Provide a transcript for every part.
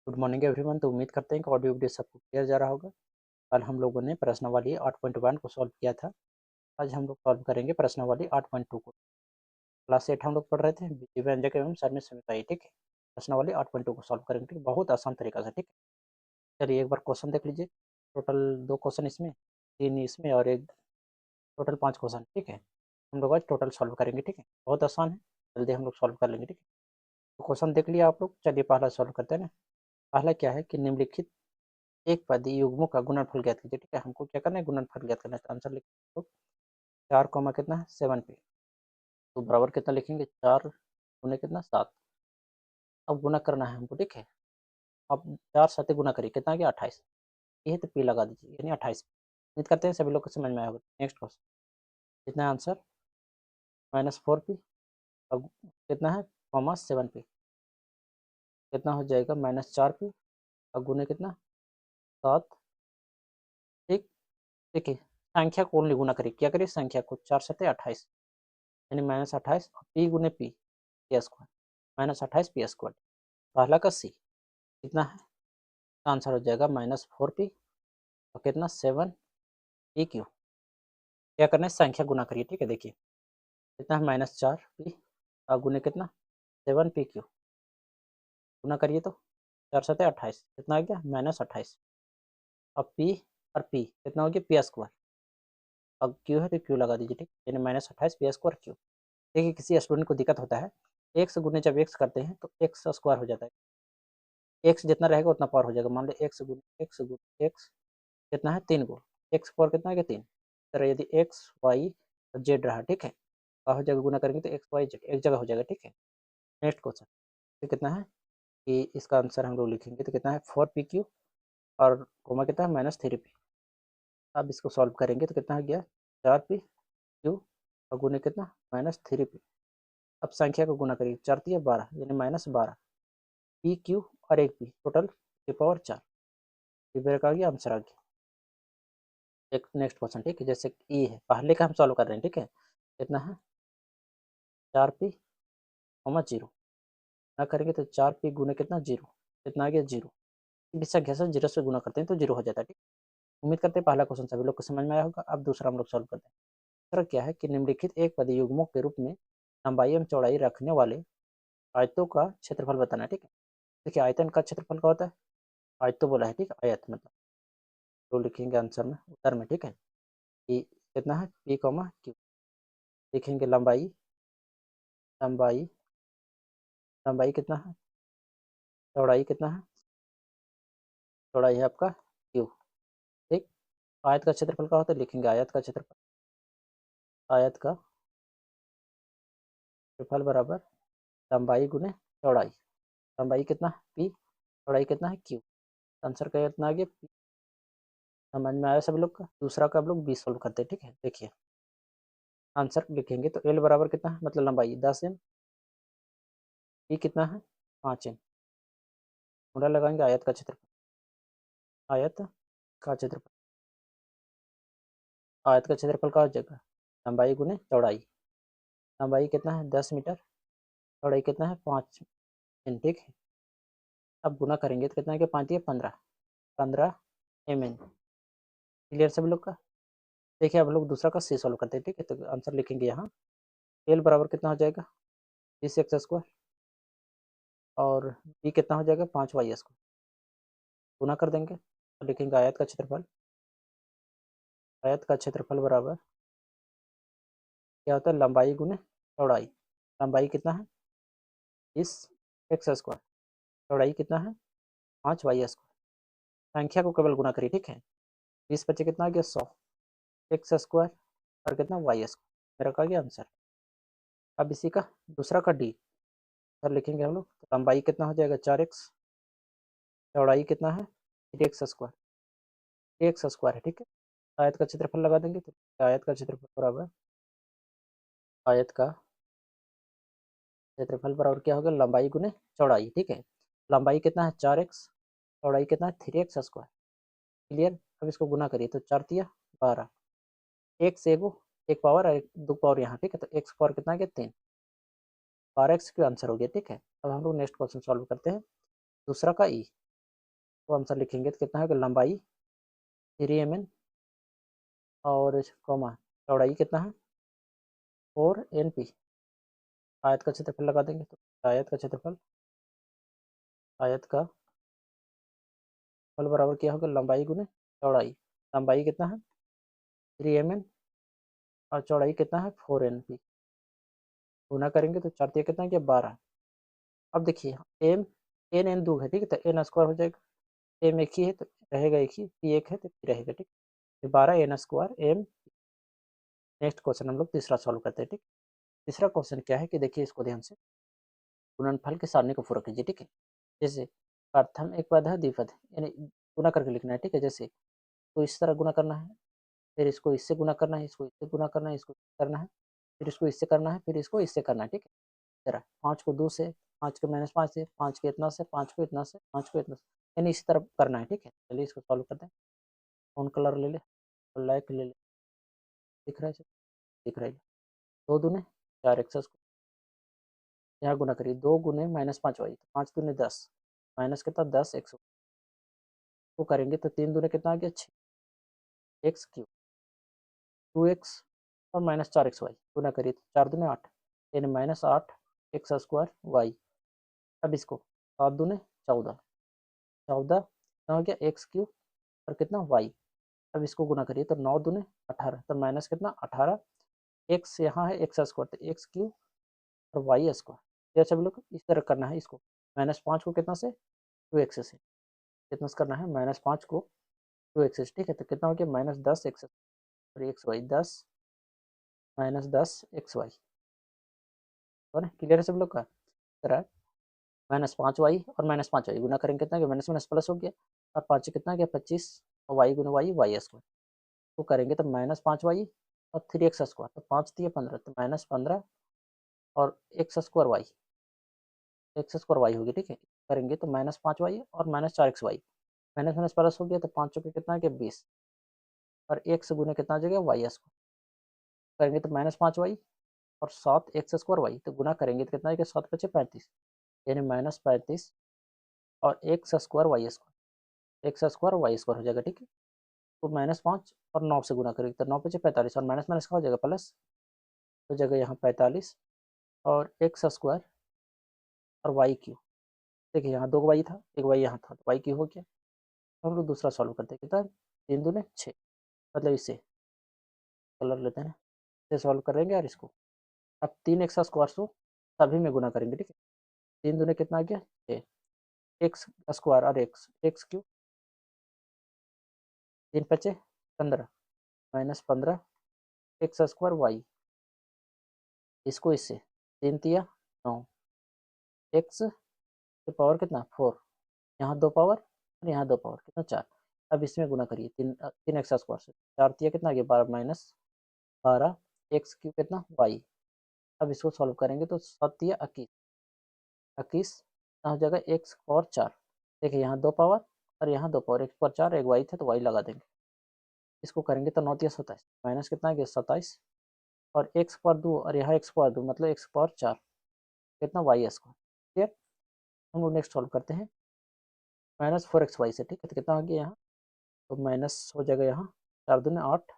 Good morning everyone. तो उम्मीद करते हैं कि ऑडियो वीडियो सबको क्लियर जा रहा होगा। कल हम लोगों ने प्रश्नावली 8.1 को सॉल्व किया था। आज हम लोग सॉल्व करेंगे प्रश्नावली 8.2 को। क्लास 8 हम लोग पढ़ रहे थे बीजी व्यंजक एवं सर समीकरण, ठीक है। प्रश्नावली 8.2 को सॉल्व करेंगे, ठीक है, बहुत आसान तरीका से, ठीक है। चलिए एक बार क्वेश्चन देख लीजिए। टोटल 2 क्वेश्चन इसमें, 3 इसमें और एक, टोटल 5 क्वेश्चन, ठीक है। हम लोग आज टोटल सॉल्व करेंगे, ठीक है। बहुत आसान है, जल्दी हम लोग सॉल्व कर लेंगे, ठीक है। तो क्वेश्चन देख लिया आप लोग। चलिए पहला सॉल्व करते हैं ना। पहला क्या है कि निम्नलिखित एक पदी युग्मों का गुणनफल ज्ञात कीजिए, ठीक है। हमको क्या करना है, गुणनफल ज्ञात करना है। तो आंसर लिखो 4 कॉमा कितना है 7 पे, तो बराबर कितना लिखेंगे 4 गुने कितना 7। अब गुना करना है हमको, ठीक है। अब 4 साथ गुना करिए, कितना आ गया 28। ये तो पी लगा दीजिए, यानी 28। उम्मीद करते हैं सभी लोग को समझ में आया होगा। नेक्स्ट क्वेश्चन, कितना है आंसर -4 पी। अब कितना है कॉमा 7 पे, कितना हो जाएगा -4 पी। अब गुने कितना 7, ठीक। देखिए संख्या को ओनली गुना करिए, क्या करिए संख्या को, 4 सत्ते 28, यानी -28 पी गुने पी स्क्वायर, -28 पी स्क्वायर। पहला का सी कितना है, आंसर हो जाएगा -4 पी और कितना 7 पी क्यू। क्या करना है, संख्या गुना करिए, ठीक है। देखिए कितना है -4 पी और गुने कितना 7 पी क्यू। गुना करिए तो 4 सत्ते 28, कितना आ गया -28। अब पी और पी कितना हो गया पी स्क्वायर। अब क्यू है तो क्यू लगा दीजिए, ठीक, यानी -28 पी स्क्वायर क्यू। देखिए किसी स्टूडेंट को दिक्कत होता है, एक्स गुने जब एक्स करते हैं तो एक्स स्क्वायर हो जाता है। एक्स जितना रहेगा उतना पावर हो जाएगा। मान लो एक्स गुने एक्स कितना है 3 गुण, एक्स पावर कितना है 3। तरह यदि एक्स वाई और जेड रहा, ठीक है, क्या हो जाएगा, गुना करेंगे तो एक्स वाई जेड एक जगह हो जाएगा, ठीक है। नेक्स्ट क्वेश्चन, तो कितना है कि इसका आंसर हम लोग लिखेंगे तो कितना है 4 पी क्यू और कोमा कितना है -3 पी। अब इसको सॉल्व करेंगे तो कितना हो गया 4 पी क्यू और गुने कितना -3 पी। अब संख्या को गुना करिए, 4 तिया 12 यानी -12 पी क्यू और एक पी, टोटल की पावर 4। मेरे का आ गया आंसर आ गया। एक नेक्स्ट क्वेश्चन, ठीक है, जैसे ई है, पहले का हम सॉल्व कर रहे हैं, ठीक है। कितना है 4 पी 0 ना करेंगे तो 4 पी गुने कितना 0, कितना आ गया 0। इस संख्या से 0 से गुना करते हैं तो 0 हो जाता है, ठीक। उम्मीद करते हैं पहला क्वेश्चन सभी लोग को समझ में आया होगा। अब दूसरा हम लोग सॉल्व करते हैं। दूसरा क्या है कि निम्नलिखित एक पदी युग्मों के रूप में लंबाई एवं चौड़ाई रखने वाले आयतों का क्षेत्रफल बताना है, ठीक है। देखिए आयतन का क्षेत्रफल क्या होता है, आयत तो बोला है, ठीक, आयत मतलब, तो लिखेंगे आंसर में उत्तर में, ठीक है, कि कितना है पी कॉमा क्यू। लिखेंगे लंबाई, लंबाई लंबाई कितना है, चौड़ाई कितना है, चौड़ाई है आपका क्यू, ठीक। आयत का क्षेत्रफल क्या होता है, लिखेंगे आयत का क्षेत्रफल, आयत का क्षेत्रफल बराबर लंबाई गुने चौड़ाई। लंबाई कितना है पी, चौड़ाई कितना है क्यू। आंसर का कितना आ गया पी। समझ में आया सभी लोग का। दूसरा का आप लोग 20 सोल्व करते हैं, ठीक है। देखिए आंसर लिखेंगे तो एल बराबर कितना है, मतलब लंबाई 10 एम, पी कितना है 5 एम। मुड़ा लगाएंगे आयत का क्षेत्रफल, आयत का क्षेत्रफल, आयत का क्षेत्रफल का हो जाएगा लंबाई गुने चौड़ाई। लंबाई कितना है 10 मीटर, चौड़ाई कितना है 5 एम, ठीक है। अब गुना करेंगे तो कितना है कि 5 या 15, 15 एम एन। क्लियर सभी लोग का। देखिए अब लोग दूसरा का सी सॉल्व करते हैं, ठीक है। तो आंसर लिखेंगे यहाँ एल बराबर कितना हो जाएगा 20 x² और बी कितना हो जाएगा 5 y²। गुना कर देंगे तो लिखेंगे आयत का क्षेत्रफल, आयत का क्षेत्रफल बराबर क्या होता है लंबाई गुने चौड़ाई। लंबाई कितना है 20 x², चौड़ाई कितना है 5 y²। संख्या को केवल गुना करिए, ठीक है। 20 बच्चे कितना आ गया 100 x² और कितना y²। मेरा का गया आंसर। अब इसी का दूसरा का डी सर लिखेंगे हम लोग, तो लंबाई कितना हो जाएगा 4x, चौड़ाई कितना है 3x², है, ठीक है। आयत का क्षेत्रफल लगा देंगे तो आयत का क्षेत्रफल बराबर, आयत का क्षेत्रफल बराबर क्या होगा लंबाई गुने चौड़ाई, ठीक है। लंबाई कितना है 4x, चौड़ाई कितना है 3x²। क्लियर। अब इसको गुना करिए तो 4 तिया 12, एक से एगो एक पावर और एक दो पावर यहाँ, ठीक है। तो एक्स पावर कितना आ गया 3, 12x का आंसर हो गया, ठीक है। अब हम लोग नेक्स्ट क्वेश्चन सॉल्व करते हैं। दूसरा का ई, तो आंसर लिखेंगे तो कितना है कि लंबाई 3 mm और कॉमा चौड़ाई कितना है 4 NP। आयत का क्षेत्रफल लगा देंगे तो आयत का क्षेत्रफल फल बराबर क्या होगा लंबाई गुने चौड़ाई। लंबाई कितना है 3 mm और चौड़ाई कितना है 4 NP। गुना करेंगे तो 4 कितना है 12। अब देखिए एम एन एन दो है ठीक है तो एन स्क्वायर हो जाएगा। एम एक ही है तो रहेगा एक ही, पी एक है तो पी रहेगा ठीक है 12 N² M। नेक्स्ट क्वेश्चन हम लोग तीसरा सॉल्व करते हैं ठीक। तीसरा क्वेश्चन क्या है कि देखिए इसको ध्यान से, गुणनफल के सारणी को पूरा कीजिए ठीक है। जैसे प्रथम एक पद है द्विपद यानी गुना करके लिखना है ठीक है। जैसे तो इस तरह गुना करना है, फिर इसको इससे गुना करना है, इसको इससे गुना करना है, इसको करना है, फिर इसको इससे करना है, फिर इसको इससे करना है ठीक है। जरा 5 को 2 से, 5 को -5 से, 5 के इतना से, 5 को इतना से, 5 को इतना से, यानी इसी तरह करना है ठीक है। चलिए इसको सॉल्व करते हैं। कौन कलर ले ले, ब्लैक ले ले, दिख रहा है दिख रहा है। 2 दूने 4 x यहाँ गुना करिए 2 गुने -5y, 5 दूने 10 माइनस कितना 10x को करेंगे तो 3 दूने कितना आ गया 6x³ 2x और -4xy गुना करिए तो 4 दूने 8 यानी -8x² y। अब इसको 7 दूने 14 14 कितना हो गया x³ और कितना y। अब इसको गुना करिए तो 9 दूने 18 तो माइनस कितना 18 x यहाँ है x² तो x³ और y²। ये सभी लोग इस तरह करना है इसको। -5 को कितना से 2x से कितना से करना है -5 को 2x से ठीक है। तो कितना हो गया -10x और xy 10 -10xy। तो ना क्लियर है सब लोग का तरह -5y और -5y गुना करेंगे कितना माइनस माइनस प्लस हो गया और 5 कितना गया 25 और y गुना y² तो करेंगे तो -5y और 3x² तो 5 दिए 15 तो -15 और x² y होगी ठीक है। करेंगे तो -5y और -4xy माइनस माइनस प्लस हो गया तो 5 चौके कितना गया 20 और x गुने कितना आ जाएगा y²। करेंगे तो -5y और 7x² y तो गुना करेंगे तो कितना आएगा 7 × 5 = 35 यानी -35 और x² हो जाएगा ठीक है। तो -5 और 9 से गुना करेंगे तो 9 × 5 = 45 और माइनस माइनस का हो जाएगा प्लस हो जाएगा यहाँ 45 और x² और y³ देखिए यहाँ 2 y था, 1 y यहाँ था तो y³ हो गया। हम लोग दूसरा सॉल्व करते हैं कितना 3 दूने 6 मतलब इसे कलर लेते हैं, इसे सॉल्व करेंगे और इसको अब 3x² को सभी में गुना करेंगे ठीक है। 3 दूने कितना आ गया 6 x² और x³ 3 × 5 = 15 -15 x² y इसको इससे 3 तिया 9 x की पावर कितना 4 यहाँ 2 पावर और यहाँ 2 पावर कितना 4। अब इसमें गुना करिए 3x² से 4 तिया कितना आ गया 12 -12 x³ कितना y। अब इसको सॉल्व करेंगे तो 7 तिया 21 21 हो जाएगा x और 4 देखिए यहाँ 2 पावर और यहाँ 2 पावर, x पर 4 एक y थे तो y लगा देंगे। इसको करेंगे तो 9 तिया 27 माइनस कितना आ गया 27 और x पर 2 और यहाँ x पर 2 मतलब x पर 4 कितना y²। क्लियर। हम लोग नेक्स्ट सॉल्व करते हैं -4xy से ठीक है। तो कितना हो गया यहाँ तो माइनस हो जाएगा यहाँ 4 दूने 8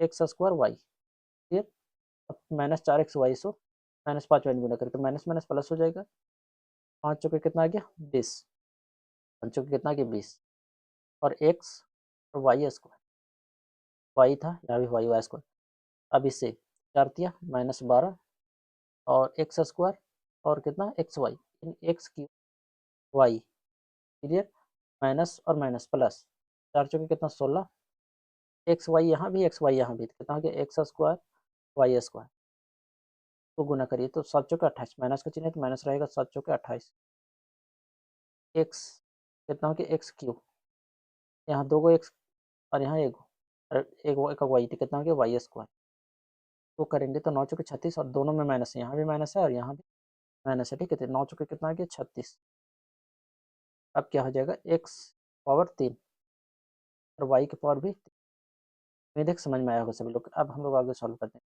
x² y। क्लियर। अब -4xy सो -5y गुना करें तो माइनस माइनस प्लस हो जाएगा 5 चौके कितना आ गया 20 5 चौके कितना आ गया 20 और x और y² y था यहाँ भी y² अब इससे 4 तिया -12 और x² और कितना xy x³ y। Clear. Minus और माइनस प्लस 4 चौके कितना 16 एक्स वाई यहाँ भी एक्स वाई यहाँ भी कितना हो गया x² y² तो गुना करिए तो 7 चौके 28 माइनस का चिन्ह है तो माइनस रहेगा 7 चौके 28 x कितना हो गया x³ यहाँ 2 x और यहाँ एक वाई तो कितना हो गया y² तो करेंगे तो 9 चौके 36 और दोनों में माइनस है, यहाँ भी माइनस है और यहाँ भी माइनस है ठीक है। तो 9 चौके कितना आ गया 36। अब क्या हो जाएगा x पावर 3 और y की पावर भी 3। उम्मीद है समझ में आया होगा सभी लोग। अब हम लोग आगे सॉल्व करते हैं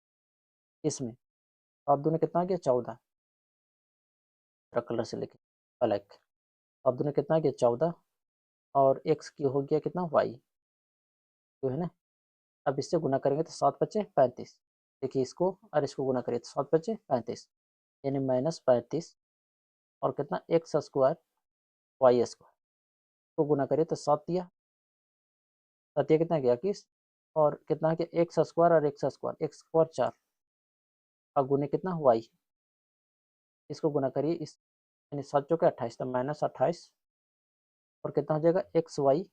इसमें। सात दूने कितना आ गया 14 कलर से लिखे ब्लैक। सात दूने कितना आ गया 14 और एक्स क्यू हो गया कितना वाई क्यू है ना। अब इससे गुना करेंगे तो 7×5 = 35। देखिए इसको और इसको गुना करिए तो 7×5 = 35 यानी -35 और कितना एक्स स्क्वायर वाई स्क्वायर को गुना करिए तो 7 कितना गया 21 और कितना गया एक्स स्क्वायर और एक्स स्क्वायर 4 और गुने कितना वाई इसको गुना करिए इस यानी 7×4 = 28 तो -28 और कितना हो जाएगा एक्स वाई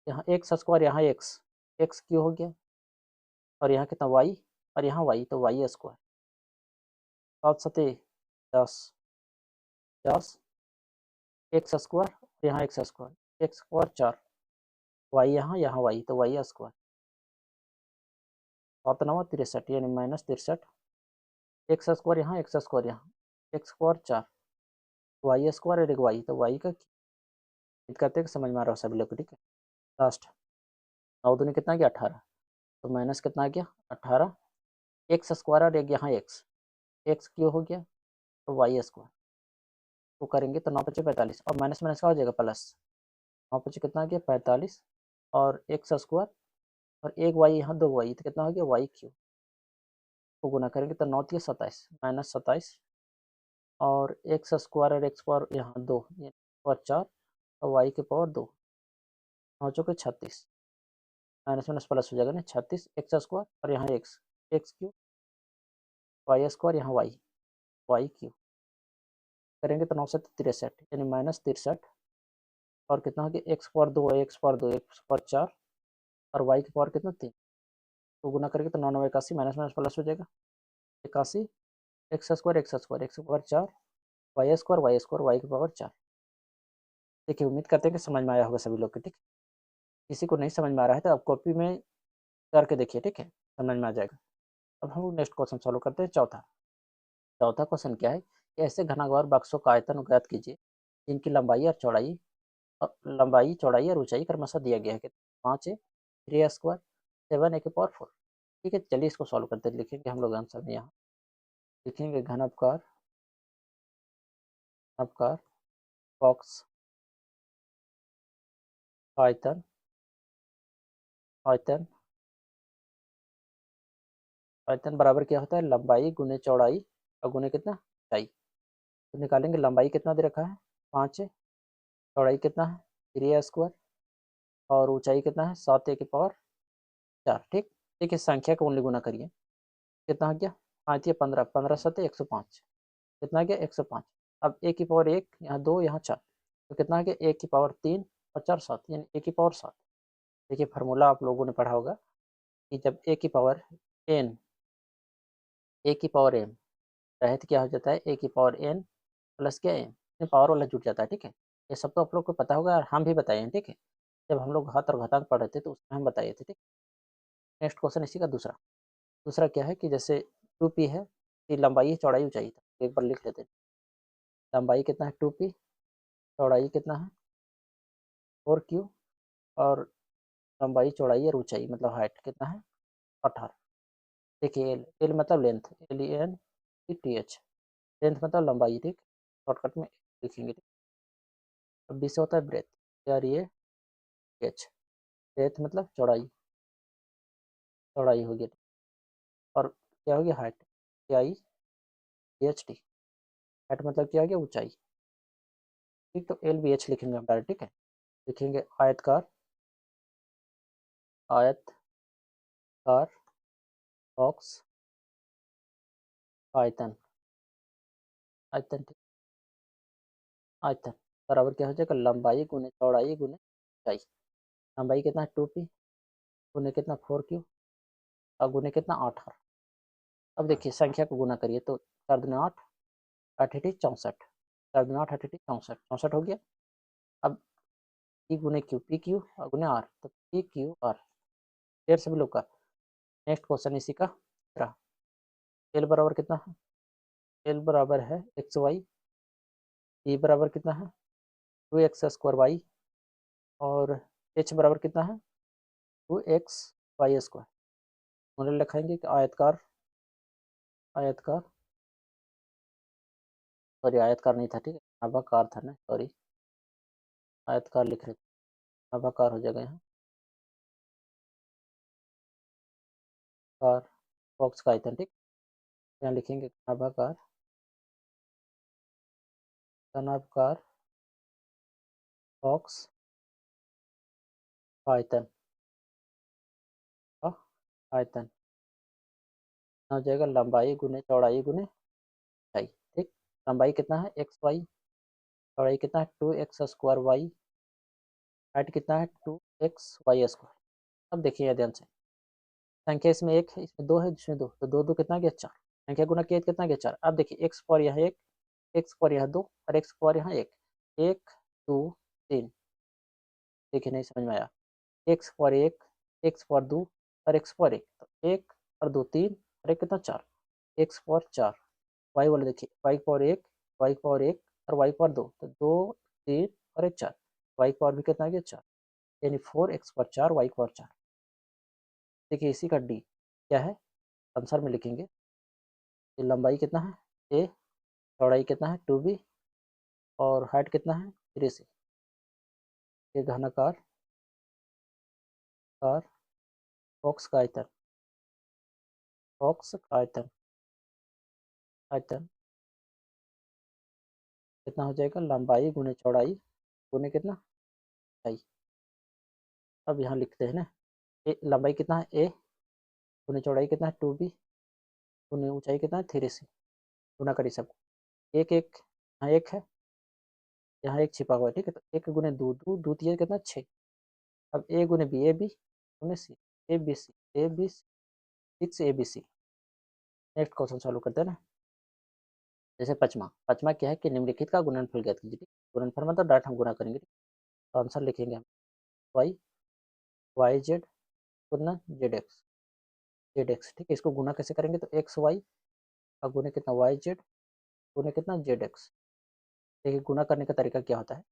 यहाँ एक्स स्क्वायर यहाँ एक्स क्यू हो गया और यहाँ कितना वाई और यहाँ वाई तो वाई स्क्वायर 7×7 = 10 एक्स स्क्वायर यहाँ एक्स स्क्वायर 4 वाई यहाँ वाई तो वाई स्क्वायर 7×9 = 63 यानी -63 एक्स स्क्वायर यहाँ एक्स स्क्वायर 4 वाई स्क्वायर और एक वाई तो वाई का करते समझ में आ रहा है सभी लोग ठीक है। लास्ट 9 दूनी कितना गया 18 तो माइनस कितना आ गया 18 एक्स स्क्वायर और एक यहाँ एक्स क्यू हो गया तो वाई स्क्वायर तो करेंगे तो 9×5 = 45 और माइनस माइनस का हो जाएगा प्लस 9×5 कितना आ गया 45 और एक्स स्क्वायर और एक वाई यहाँ दो वाई तो कितना हो गया वाई क्यू को गुना करेंगे तो 9×3 = 27 -27 और एक्स स्क्वायर और एक्स पावर यहाँ 2 और 4 और वाई के पावर 2 9×4 = 36 माइनस माइनस प्लस हो जाएगा ना 36 एक्स स्क्वायर और यहाँ एक्स क्यू वाई स्क्वायर यहाँ वाई क्यू करेंगे तो 9×7 = 63 यानी -63 और कितना हो गया एक्स पावर 2 एक्स पावर 4 और वाई की पावर कितना 3 तो गुना करेंगे तो 9×9 = 81 माइनस माइनस प्लस हो जाएगा 81 X power 4 Y square Y की पावर 4। देखिए उम्मीद करते हैं कि समझ में आया होगा सभी लोग के ठीक। किसी को नहीं समझ में आ रहा है तो आप कॉपी में करके देखिए ठीक है समझ में आ जाएगा। अब हम नेक्स्ट क्वेश्चन सॉल्व करते हैं चौथा क्वेश्चन क्या है कि ऐसे घनाकार बक्सों का आयतन ज्ञात कीजिए जिनकी लंबाई चौड़ाई और ऊंचाई क्रमशः दिया गया है कि 5 है 3 स्क्वायर 7 के पावर 4। ठीक है चलिए इसको सॉल्व करते हैं लिखेंगे हम लोग आंसर में यहाँ लिखेंगे घनकार बॉक्स आयतन आयतन आयतन बराबर क्या होता है लंबाई गुने चौड़ाई और गुने कितना ऊंचाई। तो निकालेंगे लंबाई कितना दे रखा है 5 है चौड़ाई कितना है 3 स्क्वायर और ऊंचाई कितना है 7 के पावर 4 ठीक। देखिए संख्या को ओनली गुना करिए कितना हो गया 5 15 15 7 105 कितना गया 105। अब ए की पावर 1 यहाँ 2 यहाँ 4 तो कितना गया ए की पावर 3 और 4 7 यानी ए की पावर 7। देखिए फार्मूला आप लोगों ने पढ़ा होगा कि जब ए की पावर एन ए की पावर एम रहे तो क्या हो जाता है ए की पावर एन प्लस क्या एम पावर वाला जुट जाता है ठीक है। ये सब तो आप लोग को पता होगा और हम भी बताए हैं ठीक है जब हम लोग घात और घातांक पढ़ रहे थे तो उसमें हम बताए थे ठीक। नेक्स्ट क्वेश्चन इसी का दूसरा क्या है कि जैसे 2p है कि लंबाई चौड़ाई ऊंचाई था एक बार लिख लेते हैं। लंबाई कितना है 2p चौड़ाई कितना है 4q और लंबाई चौड़ाई और ऊंचाई मतलब हाइट कितना है 18। देखिए एल मतलब लेंथ LENTH लेंथ मतलब लंबाई ठीक शॉर्टकट में लिखेंगे ठीक। अब बी से होता है ब्रेथ यार ये एच ब्रेथ मतलब चौड़ाई होगी और क्या होगी हाइट KIHT हाइट मतलब क्या हो गया ऊंचाई ठीक। तो LBH लिखेंगे हम डायरेक्ट ठीक है लिखेंगे आयतकार बॉक्स आयतन आयतन ठीक आयतन बराबर क्या हो जाएगा लंबाई गुने चौड़ाई गुने ऊंचाई। लंबाई कितना है 2p गुने कितना 4q और गुने कितना 8r। अब देखिए संख्या को गुना करिए तो 4 दूनी 8 8 8 64 4 दूनी 8 8 8 64 64 हो गया। अब पी क्यू और गुने आर तो PQR डेढ़ सभी लोग का। नेक्स्ट क्वेश्चन इसी का रहा एल बराबर कितना है एल बराबर है एक्स वाई ई बराबर कितना है 2x² और एच बराबर कितना है 2x² मॉडल लिखाएंगे कि आयतकार सॉरी आयतकार नहीं था ठीक है आभाकार था ना सॉरी आयतकार लिख रहे थे घनाभाकार हो जाएगा यहाँ, कार बॉक्स का आयतन, ठीक। यहाँ लिखेंगे घनाभाकार, घनाभाकार बॉक्स का आयतन, का आयतन हो जाएगा लंबाई गुने चौड़ाई गुने ऊंचाई, ठीक। लंबाई कितना है एक्स वाई, चौड़ाई कितना है 2x² वाई, हाइट कितना है 2x y²। अब देखिए यहाँ ध्यान से, संख्या इसमें एक है, इसमें दो है, इसमें दो, तो दो दो कितना गया चार, संख्या गुना किया कितना गया चार। अब देखिए एक्स पर यहाँ एक, एक्स पर यहाँ दो, और एक्स पर यहाँ एक, एक दो तीन, देखिए नहीं समझ में आया, एक्स पर एक, एक्स पर दो, और एक्स पर एक, तो एक और दो तीन, और एक कितना चार, एक्स पर चार। वाई वाले देखिए, वाई पर एक, वाई पर एक, और वाई पर दो, तो दो तीन और एक चार, वाई पर भी कितना गया चार, यानी 4x पर चार वाई पर चार। देखिए इसी का डी क्या है, आंसर में लिखेंगे, ये लंबाई कितना है ए, चौड़ाई कितना है 2b, और हाइट कितना है 3c। ये घनाकार कार बॉक्स का आयतन, बॉक्स का आयतन, आयतन कितना हो जाएगा, लंबाई गुने चौड़ाई गुने कितना ऊंचाई। अब यहाँ लिखते हैं ना, ए लंबाई कितना है ए, गुने चौड़ाई कितना है 2b, गुने ऊंचाई कितना है 3c। गुना करिए सबको, एक एक यहाँ एक है, यहाँ एक छिपा हुआ है, ठीक है, तो एक गुने दो, दो दो तीन कितना 6। अब ए गुने बी, ए बी गुने C, A B C, A B C, 6 ABC। Next question चालू करते हैं ना। जैसे पचमा, पचमा क्या है कि निम्नलिखित का गुणनफल ज्ञात कीजिए, गुणनफल मतलब डायरेक्ट हम गुणा करेंगे, तो आंसर लिखेंगे हम वाई, वाई जेड गुना जेड एक्स, जेड एक्स, ठीक है। इसको गुना कैसे करेंगे, तो एक्स वाई और गुने कितना वाई जेड गुने कितना जेड एक्स। देखिए गुना करने का तरीका क्या होता है,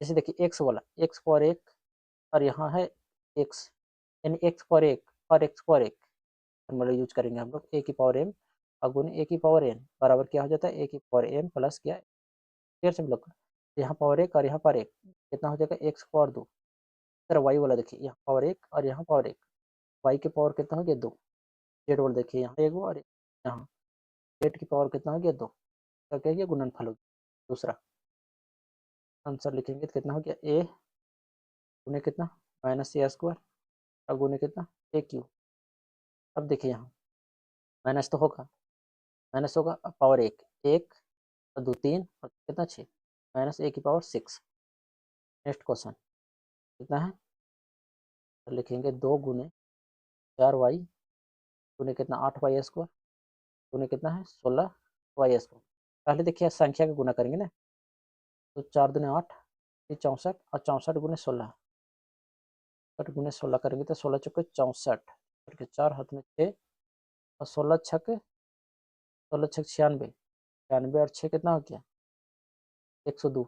जैसे देखिए एक्स वाला एक्स पर एक, और यहाँ है एक्स, यानी एक्स पर एक और एक्स पर एक फॉर्मूला यूज करेंगे हम लोग, ए की पावर एम और गुने ए की पावर एन बराबर क्या हो जाता है, ए की पावर एम प्लस क्या, फिर से हम लोग यहाँ पावर एक और यहाँ पर एक, कितना हो जाएगा एक्स पावर दो। सर वाई वाला देखिए, यहाँ पावर एक और यहाँ पावर एक, वाई की पावर कितना हो गया दो। जेड वाला देखिए, यहाँ एक और यहाँ जेड की पावर कितना हो गया दो, तो क्या गया गुणनफल हो गया। दूसरा आंसर लिखेंगे तो कितना हो गया ए गुने कितना -a² और गुने कितना AQ। अब देखिए यहाँ माइनस तो होगा, माइनस होगा, अब पावर एक, एक और दो तीन और कितना 6, -a की पावर 6। नेक्स्ट क्वेश्चन कितना है, तो लिखेंगे 2 गुने 4y गुने कितना 8y² गुने कितना है 16y²। पहले देखिए संख्या का गुना करेंगे ना, तो 4 दूने 8, ये 64, और 64 गुने 16, 64 गुने 16 करेंगे तो 16 चौके 64, करके 4 हाथ में 6, और 16 छक 96, 96 और 6 कितना हो गया 102,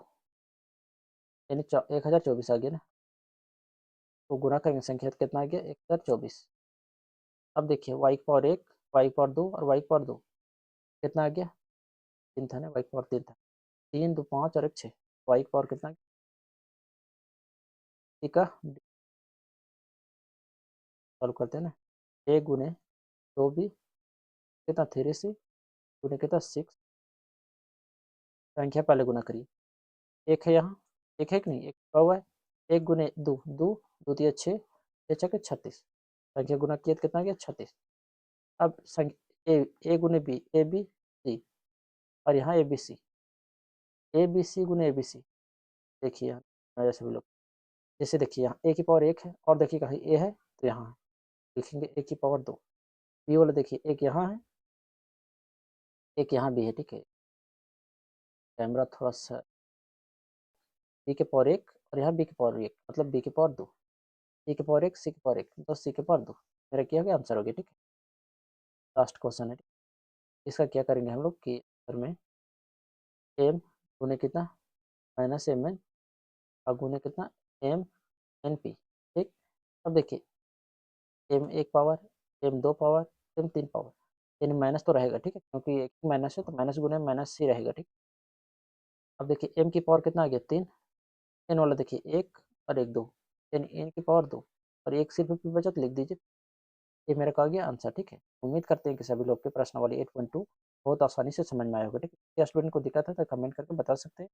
यानी 1024 आ गया ना। तो गुना करेंगे संख्या तो कितना आ गया 1024। अब देखिए वाई पावर एक, वाई पावर दो और वाई पावर दो, कितना आ गया तीन था ना, वाई पावर तीन था, तीन दो पाँच और एक 6, वाई पावर कितना का सॉल्व करते हैं ना, ए गुने दो बी कितना 3c गुने कितना 6, संख्या पहले गुना करिए, एक है यहाँ, एक है कि नहीं, एक हुआ है, एक गुने दो, दो दो तीन 6, 6 छके 36, संख्या गुना किया तो कितना गया 36। अब संख्या ए गुने बी, ए बी सी, और यहाँ ए बी सी, ए बी सी गुने ए बी सी, देखिए यहाँ जैसे भी लोग, जैसे देखिए यहाँ ए की पावर एक है, और देखिए कहीं ए है तो यहाँ है, लिखेंगे ए की पावर दो। बी वाला देखिए एक यहाँ है, एक यहाँ भी है, ठीक है, कैमरा थोड़ा सा, बी के पावर एक और यहाँ बी के पावर एक, मतलब बी के पावर दो, सी के पावर एक, सी के पावर एक, तो सी के पावर दो, मेरा क्या हो गया आंसर हो गया, ठीक है। लास्ट क्वेश्चन है, इसका क्या करेंगे हम लोग कि आंसर में एम गुने कितना -mn और गुने कितना MNP, ठीक। अब देखिए एम एक पावर, एम दो पावर, एम तीन पावर, यानी माइनस तो रहेगा, ठीक है, क्योंकि एक माइनस है तो माइनस गुने माइनस ही रहेगा, ठीक। अब देखिए एम की पावर कितना आ गया तीन, एन वाला देखिए एक और एक दो, यानी n की पावर 2 और 1 सिर्फ की बचत लिख दीजिए। ये मेरा का गया आंसर, ठीक है। उम्मीद करते हैं कि सभी लोग के प्रश्नावली 8.2 बहुत आसानी से समझ में आया होगा, ठीक है। क्या स्टूडेंट को दिक्कत है तो कमेंट करके बता सकते हैं।